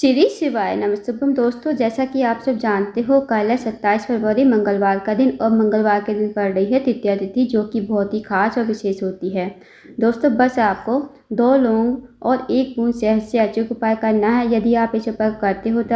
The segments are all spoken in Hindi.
श्री शिवाय नमस्तुभ्यम। दोस्तों, जैसा कि आप सब जानते हो, कल है 27 फरवरी मंगलवार का दिन और मंगलवार के दिन पड़ रही है तृतीया तिथि, जो कि बहुत ही खास और विशेष होती है। दोस्तों, बस आपको 2 लौंग और 1 बूंद शहद से अचूक उपाय करना है। यदि आप इस उपाय करते हो तो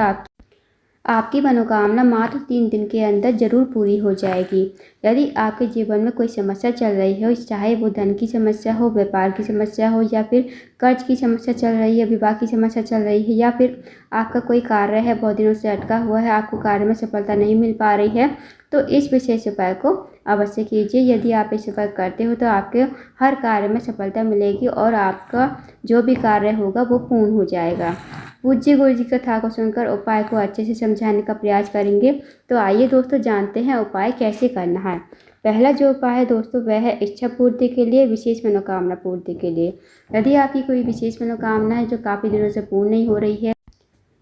आपकी मनोकामना मात्र 3 दिन के अंदर जरूर पूरी हो जाएगी। यदि आपके जीवन में कोई समस्या चल रही हो, चाहे वो धन की समस्या हो, व्यापार की समस्या हो, या फिर कर्ज की समस्या चल रही है, विवाह की समस्या चल रही है, या फिर आपका कोई कार्य है बहुत दिनों से अटका हुआ है, आपको कार्य में सफलता नहीं मिल पा रही है, तो इस विशेष उपाय को अवश्य कीजिए। यदि आप इस उपाय करते हो तो आपके हर कार्य में सफलता मिलेगी और आपका जो भी कार्य होगा वो पूर्ण हो जाएगा। पूज्य गुरु जी कथा को सुनकर उपाय को अच्छे से समझाने का प्रयास करेंगे। तो आइए दोस्तों, जानते हैं उपाय कैसे करना है। पहला जो उपाय है दोस्तों, वह है इच्छा पूर्ति के लिए, विशेष मनोकामना पूर्ति के लिए। यदि आपकी कोई विशेष मनोकामना है जो काफ़ी दिनों से पूर्ण नहीं हो रही है,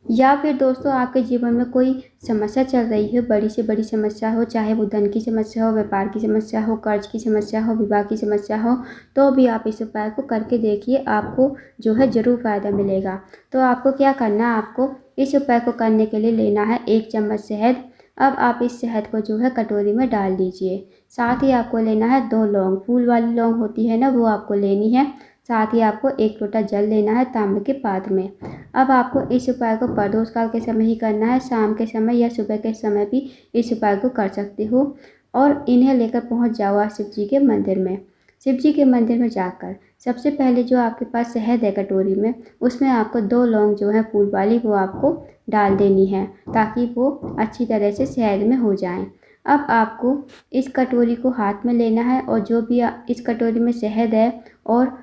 या फिर दोस्तों आपके जीवन में कोई समस्या चल रही है, बड़ी से बड़ी समस्या हो, चाहे वो धन की समस्या हो, व्यापार की समस्या हो, कर्ज की समस्या हो, विवाह की समस्या हो, तो भी आप इस उपाय को करके देखिए, आपको जो है ज़रूर फ़ायदा मिलेगा। तो आपको क्या करना है, आपको इस उपाय को करने के लिए लेना है 1 चम्मच शहद। अब आप इस शहद को जो है कटोरी में डाल दीजिए। साथ ही आपको लेना है 2 लौंग, फूल वाली लौंग होती है ना, वो आपको लेनी है। साथ ही आपको 1 लोटा जल लेना है तांबे के पात्र में। अब आपको इस उपाय को प्रदोष काल के समय ही करना है, शाम के समय या सुबह के समय भी इस उपाय को कर सकते हो। और इन्हें लेकर पहुंच जाओ आप शिव जी के मंदिर में। शिव जी के मंदिर में जाकर सबसे पहले जो आपके पास शहद है कटोरी में, उसमें आपको 2 लौंग जो है फूल वाली, वो आपको डाल देनी है ताकि वो अच्छी तरह से शहद में हो जाएं। अब आपको इस कटोरी को हाथ में लेना है और जो भी इस कटोरी में शहद है और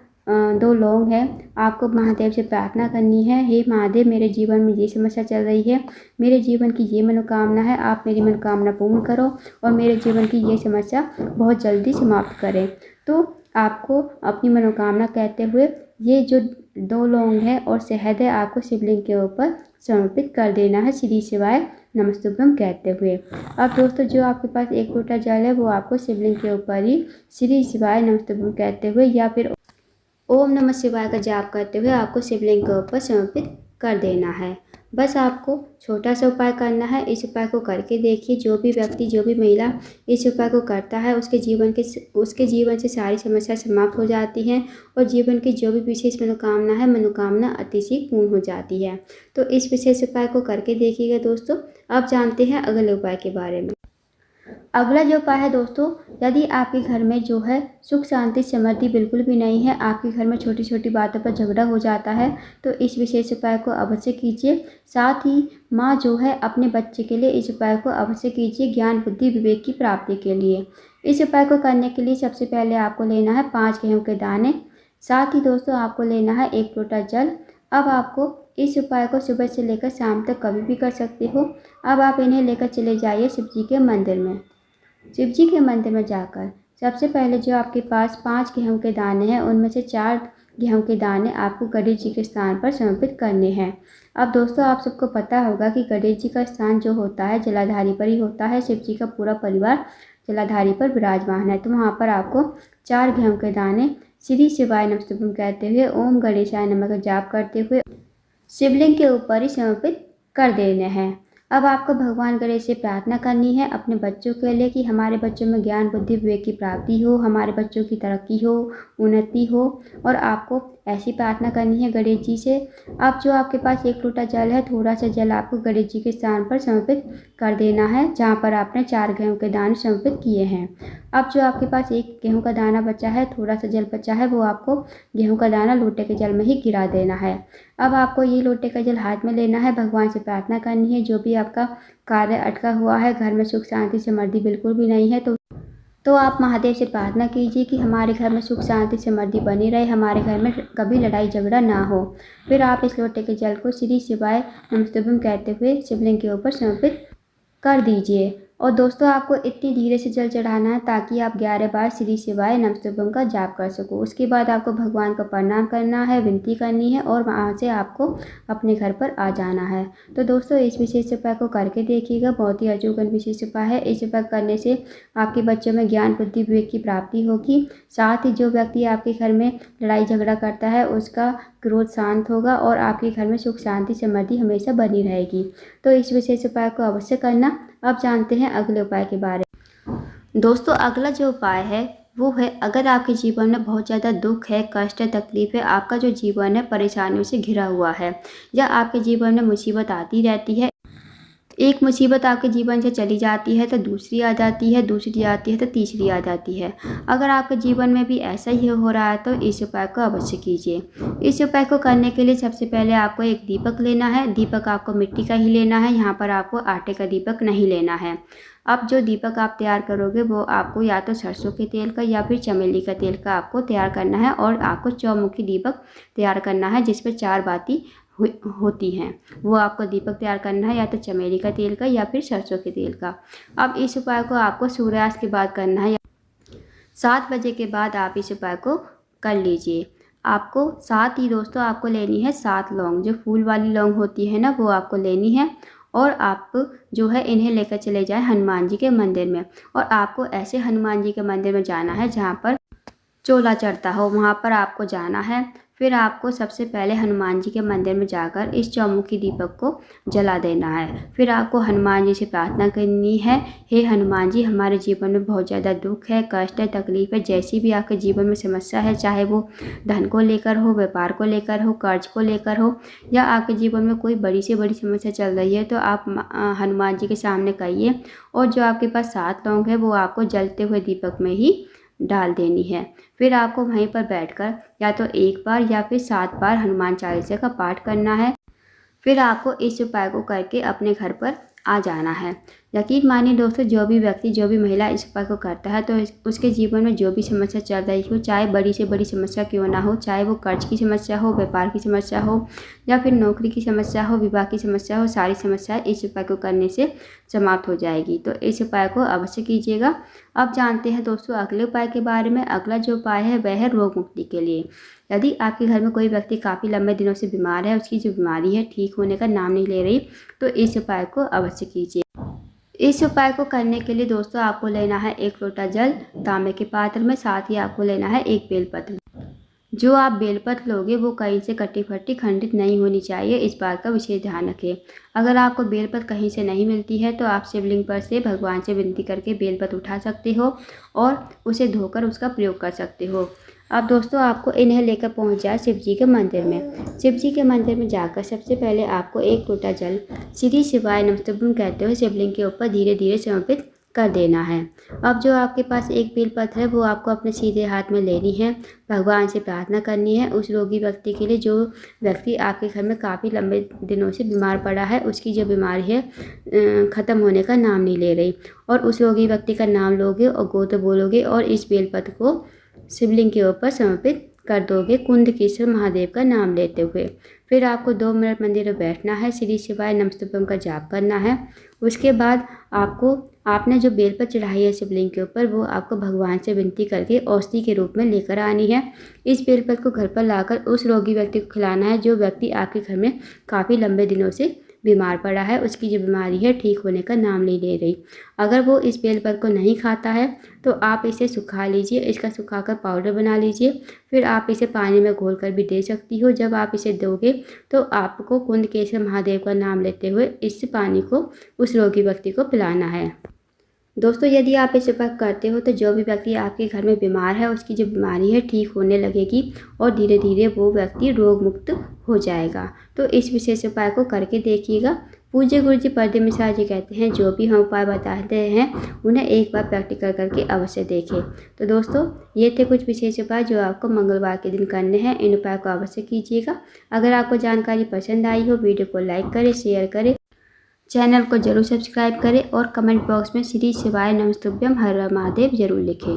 2 लौंग है, आपको महादेव से प्रार्थना करनी है। हे महादेव, मेरे जीवन में ये समस्या चल रही है, मेरे जीवन की ये मनोकामना है, आप मेरी मनोकामना पूर्ण करो और मेरे जीवन की ये समस्या बहुत जल्दी समाप्त करें। तो आपको अपनी मनोकामना कहते हुए ये जो 2 लौंग है और शहद है, आपको शिवलिंग के ऊपर समर्पित कर देना है, श्री शिवाय नमस्तुभ्यम कहते हुए। अब दोस्तों, जो आपके पास 1 लोटा जल है, वो आपको शिवलिंग के ऊपर ही श्री शिवाय नमस्तुभ्यम कहते हुए या फिर ओम नमः शिवाय का जाप करते हुए आपको शिवलिंग के ऊपर समर्पित कर देना है। बस आपको छोटा सा उपाय करना है। इस उपाय को करके देखिए, जो भी व्यक्ति, जो भी महिला इस उपाय को करता है, उसके जीवन से सारी समस्या समाप्त हो जाती हैं और जीवन की जो भी विशेष मनोकामना है, मनोकामना अतिशीघ्र पूर्ण हो जाती है। तो इस विशेष उपाय को करके देखिएगा दोस्तों। अब जानते हैं अगले उपाय के बारे में। अगला जो उपाय है दोस्तों, यदि आपके घर में जो है सुख शांति समृद्धि बिल्कुल भी नहीं है, आपके घर में छोटी छोटी बातों पर झगड़ा हो जाता है, तो इस विशेष उपाय को अवश्य कीजिए। साथ ही माँ जो है अपने बच्चे के लिए इस उपाय को अवश्य कीजिए, ज्ञान बुद्धि विवेक की प्राप्ति के लिए। इस उपाय को करने के लिए सबसे पहले आपको लेना है 5 गेहूँ के दाने। साथ ही दोस्तों आपको लेना है 1 लोटा जल। अब आपको इस उपाय को सुबह से लेकर शाम तक कभी भी कर सकते हो। अब आप इन्हें लेकर चले जाइए शिव जी के मंदिर में। शिव जी के मंदिर में जाकर सबसे पहले जो आपके पास 5 गेहूं के दाने हैं, उनमें से 4 गेहूं के दाने आपको गणेश जी के स्थान पर समर्पित करने हैं। अब दोस्तों, आप सबको पता होगा कि गणेश जी का स्थान जो होता है जलाधारी पर ही होता है। शिव जी का पूरा परिवार जलाधारी पर विराजमान है, तो वहाँ पर आपको 4 गेहूं के दाने श्री शिवाय नमस्तुभ्यम कहते हुए ओम गणेशाय नमः का जाप करते हुए शिवलिंग के ऊपर ही समर्पित कर देने हैं। अब आपको भगवान गणेश से प्रार्थना करनी है अपने बच्चों के लिए कि हमारे बच्चों में ज्ञान बुद्धि विवेक की प्राप्ति हो, हमारे बच्चों की तरक्की हो, उन्नति हो, और आपको ऐसी प्रार्थना करनी है गणेश जी से। अब जो आपके पास 1 लोटा जल है, थोड़ा सा जल आपको गणेश जी के स्थान पर समर्पित कर देना है जहाँ पर आपने 4 गेहूं के दाने समर्पित किए हैं। अब जो आपके पास 1 गेहूं का दाना बचा है, थोड़ा सा जल बचा है, वो आपको गेहूं का दाना लोटे के जल में ही गिरा देना है। अब आपको ये लोटे का जल हाथ में लेना है, भगवान से प्रार्थना करनी है, जो भी आपका कार्य अटका हुआ है, घर में सुख शांति समृद्धि बिल्कुल भी नहीं है, तो आप महादेव से प्रार्थना कीजिए कि हमारे घर में सुख शांति समृद्धि बनी रहे, हमारे घर में कभी लड़ाई झगड़ा ना हो। फिर आप इस लोटे के जल को श्री शिवाय नमस्तुभ्यम कहते हुए शिवलिंग के ऊपर समर्पित कर दीजिए। और दोस्तों, आपको इतनी धीरे से जल चढ़ाना है ताकि आप 11 बार श्री शिवाय नमस्तुभ्यम का जाप कर सको। उसके बाद आपको भगवान को प्रणाम करना है, विनती करनी है और वहाँ से आपको अपने घर पर आ जाना है। तो दोस्तों, इस विशेष उपाय को करके देखिएगा, बहुत ही अचूक विशेष उपाय है। इस उपाय करने से आपके बच्चों में ज्ञान बुद्धि विवेक की प्राप्ति होगी। साथ ही जो व्यक्ति आपके घर में लड़ाई झगड़ा करता है, उसका क्रोध शांत होगा और आपके घर में सुख शांति समृद्धि हमेशा बनी रहेगी। तो इस विशेष उपाय को अवश्य करना। अब जानते हैं अगले उपाय के बारे में। दोस्तों अगला जो उपाय है वो है, अगर आपके जीवन में बहुत ज़्यादा दुख है, कष्ट है, तकलीफ है, आपका जो जीवन है परेशानियों से घिरा हुआ है, या आपके जीवन में मुसीबत आती रहती है, एक मुसीबत आपके जीवन से चली जाती है तो दूसरी आ जाती है, दूसरी आती है तो तीसरी आ जाती है। अगर आपके जीवन में भी ऐसा ही हो रहा है तो इस उपाय को अवश्य कीजिए। इस उपाय को करने के लिए सबसे पहले आपको एक दीपक लेना है। दीपक आपको मिट्टी का ही लेना है, यहाँ पर आपको आटे का दीपक नहीं लेना है। अब जो दीपक आप तैयार करोगे वो आपको या तो सरसों के तेल का या फिर चमेली का तेल का आपको तैयार करना है, और आपको चौमुखी दीपक तैयार करना है जिसमें 4 बाती होती हैं। वो आपको दीपक तैयार करना है या तो चमेली का तेल का या फिर सरसों के तेल का। अब इस उपाय को आपको सूर्यास्त के बाद करना है, 7 बजे के बाद आप इस उपाय को कर लीजिए। आपको साथ ही दोस्तों आपको लेनी है 7 लौंग, जो फूल वाली लौंग होती है ना, वो आपको लेनी है। और आप जो है इन्हें लेकर चले जाएं हनुमान जी के मंदिर में, और आपको ऐसे हनुमान जी के मंदिर में जाना है जहाँ पर चोला चढ़ता हो, वहाँ पर आपको जाना है। फिर आपको सबसे पहले हनुमान जी के मंदिर में जाकर इस चौमुखी दीपक को जला देना है। फिर आपको हनुमान जी से प्रार्थना करनी है, हे हनुमान जी, हमारे जीवन में बहुत ज़्यादा दुख है, कष्ट है, तकलीफ है, जैसी भी आपके जीवन में समस्या है, चाहे वो धन को लेकर हो, व्यापार को लेकर हो, कर्ज को लेकर हो, या आपके जीवन में कोई बड़ी से बड़ी समस्या चल रही है, तो आप हनुमान जी के सामने कहिए, और जो आपके पास 7 लौंग है वो आपको जलते हुए दीपक में ही डाल देनी है। फिर आपको वहीं पर बैठकर या तो 1 बार या फिर 7 बार हनुमान चालीसा का पाठ करना है। फिर आपको इस उपाय को करके अपने घर पर आ जाना है। यकीन मानिए दोस्तों, जो भी व्यक्ति, जो भी महिला इस उपाय को करता है तो उसके जीवन में जो भी समस्या चल रही हो, चाहे बड़ी से बड़ी समस्या क्यों ना हो, चाहे वो कर्ज की समस्या हो, व्यापार की समस्या हो, या फिर नौकरी की समस्या हो, विवाह की समस्या हो, सारी समस्याएं इस उपाय को करने से समाप्त हो जाएगी। तो इस उपाय को अवश्य कीजिएगा। अब जानते हैं दोस्तों अगले उपाय के बारे में। अगला जो उपाय है वह है रोग मुक्ति के लिए। यदि आपके घर में कोई व्यक्ति काफ़ी लंबे दिनों से बीमार है, उसकी जो बीमारी है ठीक होने का नाम नहीं ले रही, तो इस उपाय को अवश्य कीजिए। इस उपाय को करने के लिए दोस्तों आपको लेना है 1 लोटा जल तांबे के पात्र में, साथ ही आपको लेना है 1 बेलपत्र। जो आप बेलपत्र लोगे वो कहीं से कटी फटी खंडित नहीं होनी चाहिए, इस बात का विशेष ध्यान रखें। अगर आपको बेलपत्र कहीं से नहीं मिलती है तो आप शिवलिंग पर से भगवान से विनती करके बेलपत्र उठा सकते हो और उसे धोकर उसका प्रयोग कर सकते हो। अब दोस्तों आपको इन्हें लेकर पहुंच जाए शिव जी के मंदिर में। शिव जी के मंदिर में जाकर सबसे पहले आपको 1 लोटा जल श्री शिवाय नमस्तुभ्यम कहते हुए शिवलिंग के ऊपर धीरे धीरे समर्पित कर देना है। अब जो आपके पास 1 बेलपत्र है वो आपको अपने सीधे हाथ में लेनी है, भगवान से प्रार्थना करनी है उस रोगी व्यक्ति के लिए, जो व्यक्ति आपके घर में काफ़ी लंबे दिनों से बीमार पड़ा है, उसकी जो बीमारी है ख़त्म होने का नाम नहीं ले रही। और उस रोगी व्यक्ति का नाम लोगे और गोत्र बोलोगे और इस बेलपत्र को शिवलिंग के ऊपर समर्पित कर दोगे कुंदकेश्वर महादेव का नाम लेते हुए। फिर आपको 2 मिनट मंदिर में बैठना है, श्री शिवाय नमस्तुभ्यम का जाप करना है। उसके बाद आपने जो बेलपत्र चढ़ाई है शिवलिंग के ऊपर, वो आपको भगवान से विनती करके औषधि के रूप में लेकर आनी है। इस बेलपत्र को घर पर लाकर उस रोगी व्यक्ति को खिलाना है जो व्यक्ति आपके घर में काफ़ी लंबे दिनों से बीमार पड़ा है, उसकी जो बीमारी है ठीक होने का नाम नहीं ले रही। अगर वो इस बेलपत्र को नहीं खाता है तो आप इसे सुखा लीजिए, इसका सुखाकर पाउडर बना लीजिए। फिर आप इसे पानी में घोलकर भी दे सकती हो। जब आप इसे दोगे तो आपको कुंदकेश्वर महादेव का नाम लेते हुए इस पानी को उस रोगी व्यक्ति को पिलाना है। दोस्तों यदि आप इसे उपाय करते हो तो जो भी व्यक्ति आपके घर में बीमार है उसकी जो बीमारी है ठीक होने लगेगी और धीरे धीरे वो व्यक्ति रोग मुक्त हो जाएगा। तो इस विशेष उपाय को करके देखिएगा। पूज्य गुरु जी पर्दे मिश्रा जी कहते हैं जो भी हम उपाय बताते हैं उन्हें एक बार प्रैक्टिकल करके अवश्य देखें। तो दोस्तों ये थे कुछ विशेष उपाय जो आपको मंगलवार के दिन करने हैं। इन उपाय को अवश्य कीजिएगा। अगर आपको जानकारी पसंद आई हो वीडियो को लाइक करें, शेयर करें, चैनल को जरूर सब्सक्राइब करें और कमेंट बॉक्स में श्री शिवाय नमस्तुभ्यम हर हर महादेव जरूर लिखें।